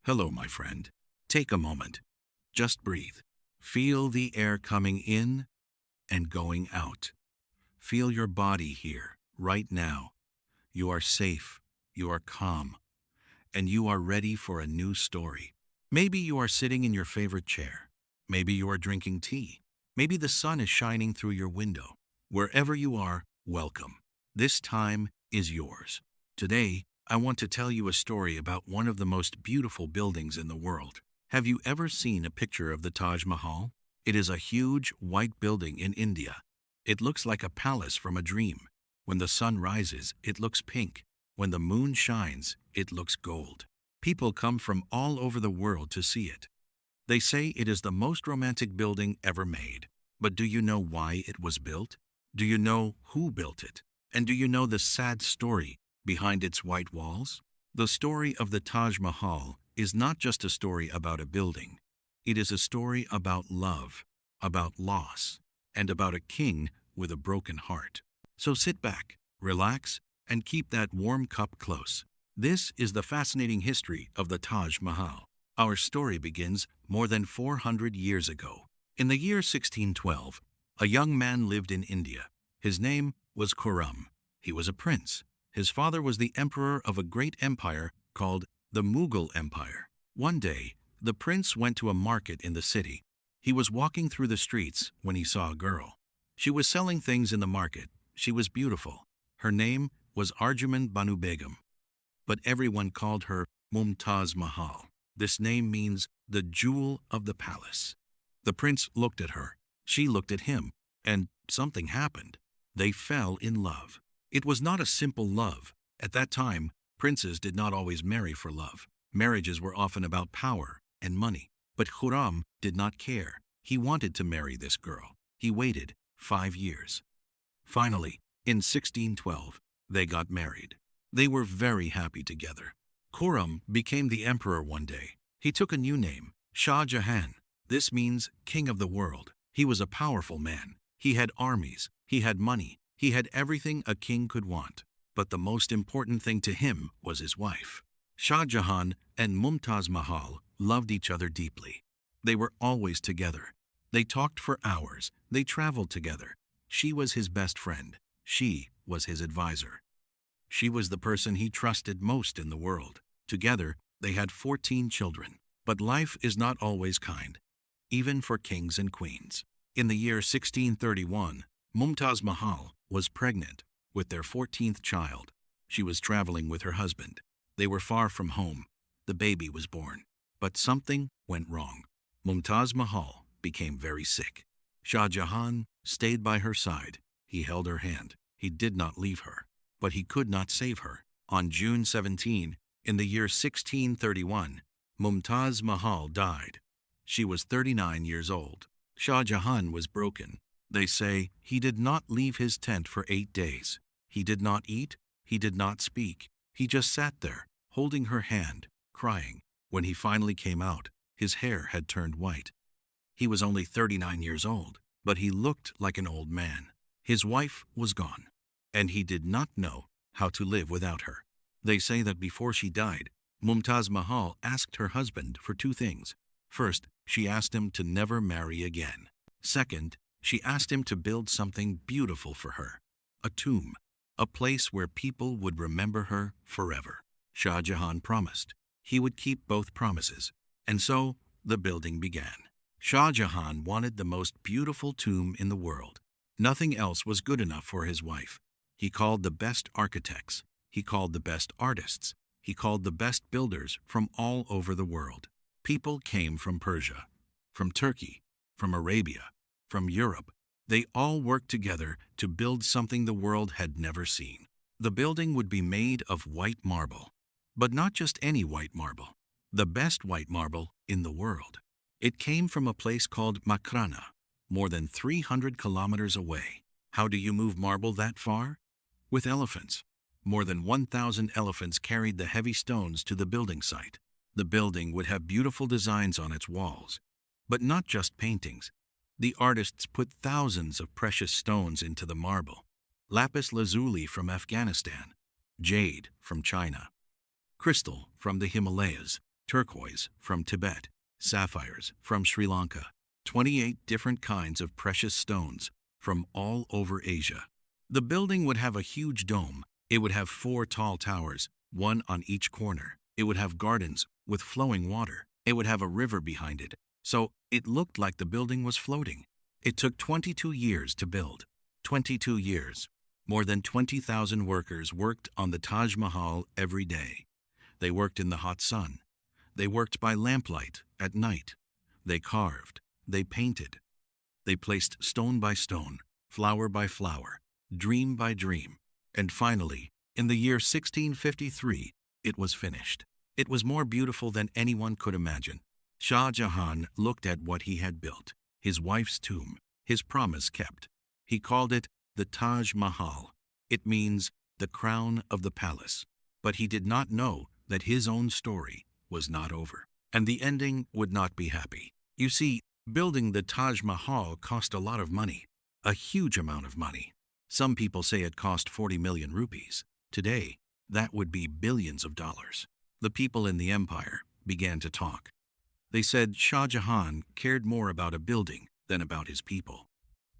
Hello, my friend. Take a moment. Just breathe. Feel the air coming in and going out. Feel your body here, right now. You are safe, you are calm, and you are ready for a new story. Maybe you are sitting in your favorite chair. Maybe you are drinking tea. Maybe the sun is shining through your window. Wherever you are, welcome. This time is yours. Today, I want to tell you a story about one of the most beautiful buildings in the world. Have you ever seen a picture of the Taj Mahal? It is a huge white building in India. It looks like a palace from a dream. When the sun rises, it looks pink. When the moon shines, it looks gold. People come from all over the world to see it. They say it is the most romantic building ever made. But do you know why it was built? Do you know who built it? And do you know the sad story behind its white walls? The story of the Taj Mahal is not just a story about a building. It is a story about love, about loss, and about a king with a broken heart. So sit back, relax, and keep that warm cup close. This is the fascinating history of the Taj Mahal. Our story begins more than 400 years ago. In the year 1612, a young man lived in India. His name was Khurram. He was a prince. His father was the emperor of a great empire called the Mughal Empire. One day, the prince went to a market in the city. He was walking through the streets when he saw a girl. She was selling things in the market. She was beautiful. Her name was Arjuman Banu Begum, but everyone called her Mumtaz Mahal. This name means the jewel of the palace. The prince looked at her. She looked at him, and something happened. They fell in love. It was not a simple love. At that time, princes did not always marry for love. Marriages were often about power and money. But Khurram did not care. He wanted to marry this girl. He waited 5 years. Finally, in 1612, they got married. They were very happy together. Khurram became the emperor one day. He took a new name, Shah Jahan. This means king of the world. He was a powerful man. He had armies. He had money. He had everything a king could want. But the most important thing to him was his wife. Shah Jahan and Mumtaz Mahal loved each other deeply. They were always together. They talked for hours. They traveled together. She was his best friend. She was his advisor. She was the person he trusted most in the world. Together, they had 14 children. But life is not always kind, even for kings and queens. In the year 1631, Mumtaz Mahal was pregnant with their 14th child. She was traveling with her husband. They were far from home. The baby was born. But something went wrong. Mumtaz Mahal became very sick. Shah Jahan stayed by her side. He held her hand. He did not leave her. But he could not save her. On June 17, in the year 1631, Mumtaz Mahal died. She was 39 years old. Shah Jahan was broken. They say he did not leave his tent for 8 days. He did not eat. He did not speak. He just sat there, holding her hand, crying. When he finally came out, his hair had turned white. He was only 39 years old, but he looked like an old man. His wife was gone, and he did not know how to live without her. They say that before she died, Mumtaz Mahal asked her husband for 2 things. First, she asked him to never marry again. Second, she asked him to build something beautiful for her, a tomb, a place where people would remember her forever. Shah Jahan promised. He would keep both promises. And so, the building began. Shah Jahan wanted the most beautiful tomb in the world. Nothing else was good enough for his wife. He called the best architects. He called the best artists. He called the best builders from all over the world. People came from Persia, from Turkey, from Arabia, from Europe. They all worked together to build something the world had never seen. The building would be made of white marble. But not just any white marble, the best white marble in the world. It came from a place called Makrana, more than 300 kilometers away. How do you move marble that far? With elephants. More than 1,000 elephants carried the heavy stones to the building site. The building would have beautiful designs on its walls, but not just paintings. The artists put thousands of precious stones into the marble. Lapis lazuli from Afghanistan, jade from China, crystal from the Himalayas, turquoise from Tibet, sapphires from Sri Lanka, 28 different kinds of precious stones from all over Asia. The building would have a huge dome. It would have 4 tall towers, one on each corner. It would have gardens with flowing water. It would have a river behind it, so it looked like the building was floating. It took 22 years to build. 22 years. More than 20,000 workers worked on the Taj Mahal every day. They worked in the hot sun. They worked by lamplight at night. They carved. They painted. They placed stone by stone, flower by flower, dream by dream. And finally, in the year 1653, it was finished. It was more beautiful than anyone could imagine. Shah Jahan looked at what he had built, his wife's tomb, his promise kept. He called it the Taj Mahal. It means the crown of the palace. But he did not know that his own story was not over, and the ending would not be happy. You see, building the Taj Mahal cost a lot of money, a huge amount of money. Some people say it cost 40 million rupees. Today, that would be billions of dollars. The people in the empire began to talk. They said Shah Jahan cared more about a building than about his people.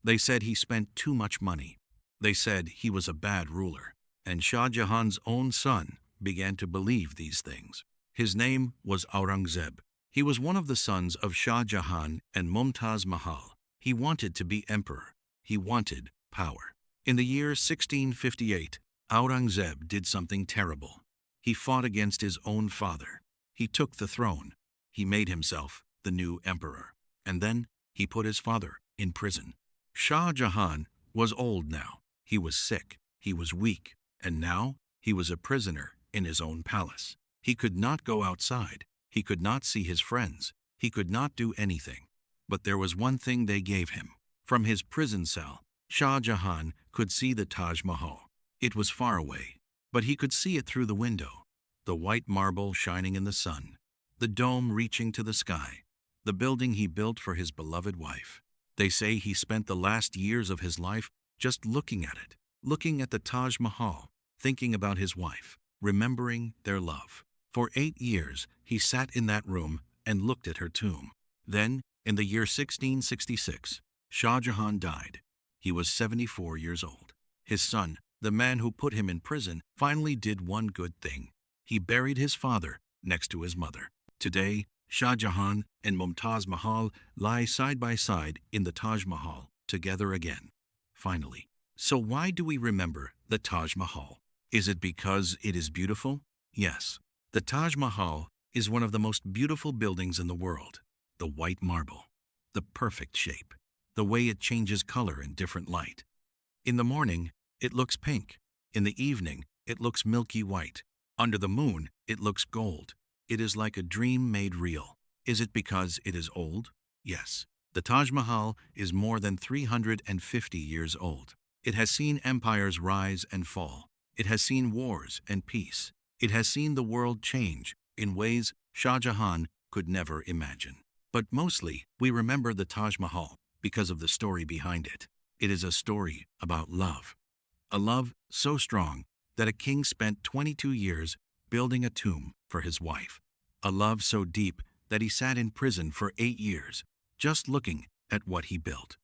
They said he spent too much money. They said he was a bad ruler. And Shah Jahan's own son began to believe these things. His name was Aurangzeb. He was one of the sons of Shah Jahan and Mumtaz Mahal. He wanted to be emperor. He wanted power. In the year 1658, Aurangzeb did something terrible. He fought against his own father. He took the throne. He made himself the new emperor. And then he put his father in prison. Shah Jahan was old now. He was sick. He was weak. And now he was a prisoner in his own palace. He could not go outside. He could not see his friends. He could not do anything. But there was one thing they gave him. From his prison cell, Shah Jahan could see the Taj Mahal. It was far away, but he could see it through the window. The white marble shining in the sun. The dome reaching to the sky. The building he built for his beloved wife. They say he spent the last years of his life just looking at it, looking at the Taj Mahal, thinking about his wife, remembering their love. For 8 years, he sat in that room and looked at her tomb. Then, in the year 1666, Shah Jahan died. He was 74 years old. His son, the man who put him in prison, finally did one good thing. He buried his father next to his mother. Today, Shah Jahan and Mumtaz Mahal lie side by side in the Taj Mahal, together again. Finally. So why do we remember the Taj Mahal? Is it because it is beautiful? Yes. The Taj Mahal is one of the most beautiful buildings in the world. The white marble, the perfect shape, the way it changes color in different light. In the morning, it looks pink. In the evening, it looks milky white. Under the moon, it looks gold. It is like a dream made real. Is it because it is old? Yes. The Taj Mahal is more than 350 years old. It has seen empires rise and fall. It has seen wars and peace. It has seen the world change in ways Shah Jahan could never imagine. But mostly, we remember the Taj Mahal because of the story behind it. It is a story about love. A love so strong that a king spent 22 years building a tomb for his wife. A love so deep that he sat in prison for 8 years, just looking at what he built.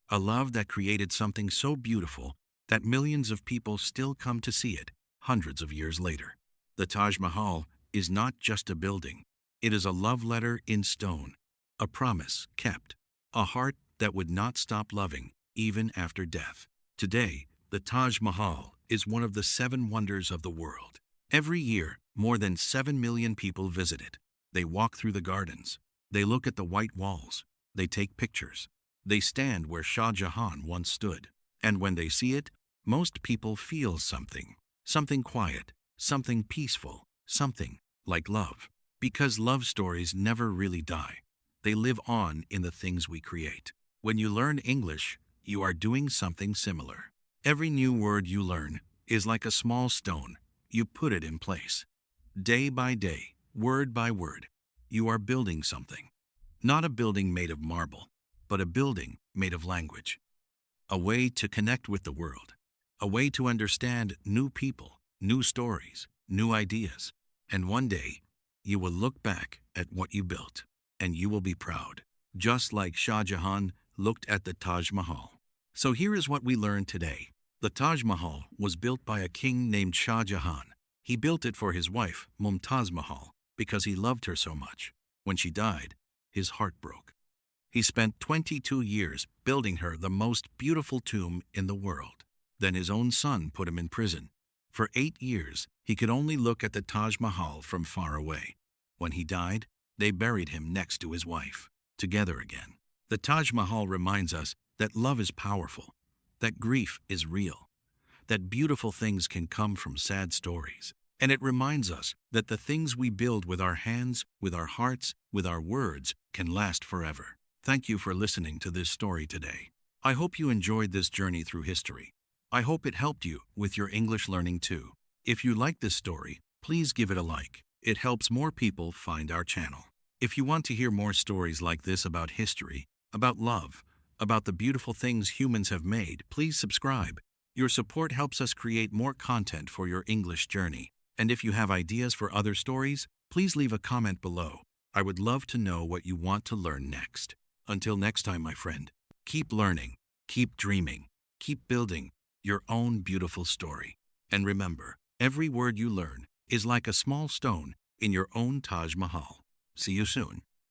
A love that created something so beautiful that millions of people still come to see it hundreds of years later. The Taj Mahal is not just a building. It is a love letter in stone, a promise kept, a heart that would not stop loving even after death. Today, the Taj Mahal is one of the 7 wonders of the world. Every year, more than 7 million people visit it. They walk through the gardens. They look at the white walls. They take pictures. They stand where Shah Jahan once stood. And when they see it, most people feel something. Something quiet, something peaceful, something like love. Because love stories never really die. They live on in the things we create. When you learn English, you are doing something similar. Every new word you learn is like a small stone. You put it in place. Day by day, word by word, you are building something. Not a building made of marble, but a building made of language. A way to connect with the world. A way to understand new people, new stories, new ideas. And one day, You will look back at what you built, and you will be proud, just like Shah Jahan looked at the Taj Mahal. So here is what we learned today. The Taj Mahal was built by a king named Shah Jahan. He built it for his wife, Mumtaz Mahal, because he loved her so much. When she died, his heart broke. He spent 22 years building her the most beautiful tomb in the world. Then his own son put him in prison. For 8 years, he could only look at the Taj Mahal from far away. When he died, they buried him next to his wife, together again. The Taj Mahal reminds us that love is powerful, that grief is real, that beautiful things can come from sad stories. And it reminds us that the things we build with our hands, with our hearts, with our words, can last forever. Thank you for listening to this story today. I hope you enjoyed this journey through history. I hope it helped you with your English learning too. If you like this story, please give it a like. It helps more people find our channel. If you want to hear more stories like this about history, about love, about the beautiful things humans have made, please subscribe. Your support helps us create more content for your English journey. And if you have ideas for other stories, please leave a comment below. I would love to know what you want to learn next. Until next time, my friend, keep learning, keep dreaming, keep building your own beautiful story. And remember, every word you learn is like a small stone in your own Taj Mahal. See you soon.